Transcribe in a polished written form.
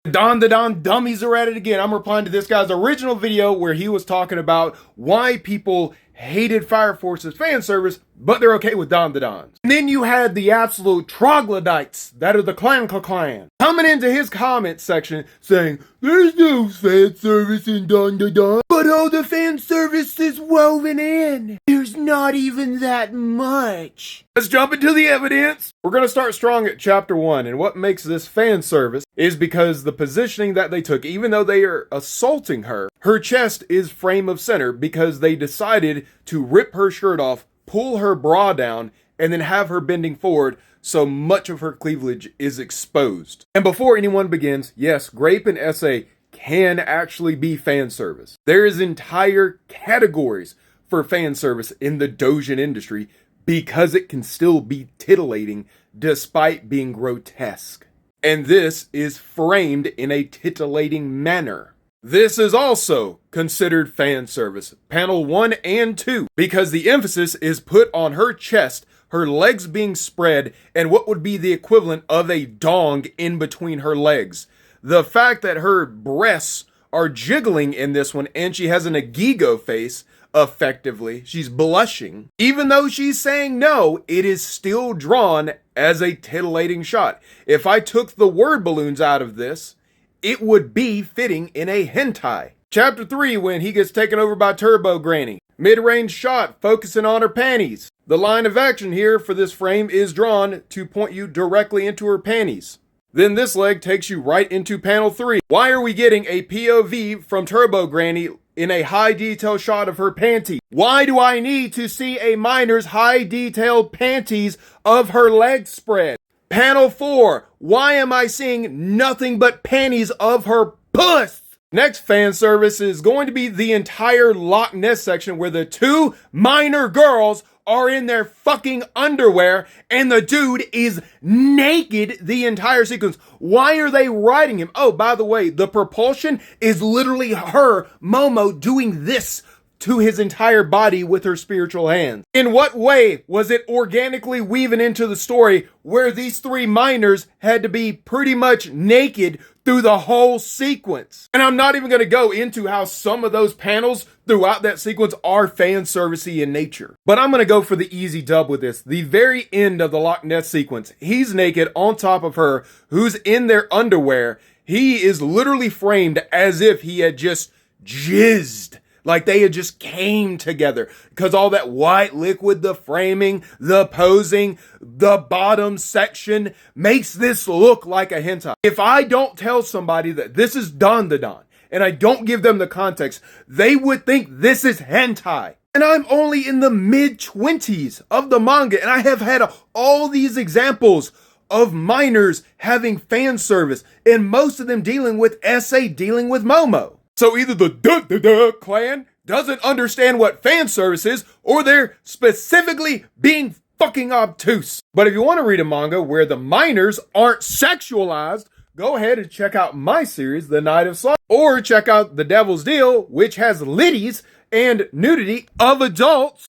Dandadan dummies are at it again. I'm replying to this guy's original video where he was talking about why people hated Fire Force's fan service, but they're okay with Dandadans. And then you had the absolute troglodytes that are the clan coming into his comment section saying, there's no fan service in Dandadan, but all the fan service is woven in. There's not even that much. Let's jump into the evidence. We're going to start strong at chapter 1, and what makes this fan service is because the positioning that they took, even though they are assaulting her, her chest is frame of center because they decided to rip her shirt off, pull her bra down, and then have her bending forward so much of her cleavage is exposed. And before anyone begins, yes, Grape and Essay can actually be fan service. There is entire categories for fan service in the doujin industry because it can still be titillating despite being grotesque. And this is framed in a titillating manner. This is also considered fan service, panel 1 and 2, because the emphasis is put on her chest, her legs being spread, and what would be the equivalent of a dong in between her legs. The fact that her breasts are jiggling in this one, and she has an agigo face, effectively, she's blushing. Even though she's saying no, it is still drawn as a titillating shot. If I took the word balloons out of this, it would be fitting in a hentai. Chapter 3, when he gets taken over by Turbo Granny. Mid-range shot focusing on her panties. The line of action here for this frame is drawn to point you directly into her panties. Then this leg takes you right into panel 3. Why are we getting a POV from Turbo Granny in a high detail shot of her panty? Why do I need to see a miner's high detailed panties of her legs spread? Panel 4, why am I seeing nothing but panties of her puss? Next fan service is going to be the entire Loch Ness section where the two minor girls are in their fucking underwear and the dude is naked the entire sequence. Why are they riding him? Oh, by the way, the propulsion is literally her, Momo, doing this to his entire body with her spiritual hands. In what way was it organically weaving into the story where these three minors had to be pretty much naked through the whole sequence? And I'm not even going to go into how some of those panels throughout that sequence are fan servicey in nature. But I'm going to go for the easy dub with this. The very end of the Loch Ness sequence, he's naked on top of her, who's in their underwear. He is literally framed as if he had just jizzed. Like they had just came together because all that white liquid, the framing, the posing, the bottom section makes this look like a hentai. If I don't tell somebody that this is Dandadan and I don't give them the context, they would think this is hentai. And I'm only in the mid-20s of the manga and I have had all these examples of minors having fan service and most of them dealing with SA, dealing with Momo. So either the clan doesn't understand what fan service is, or they're specifically being fucking obtuse. But if you want to read a manga where the minors aren't sexualized, go ahead and check out my series, The Night of Slaughter. Or check out The Devil's Deal, which has liddies and nudity of adults.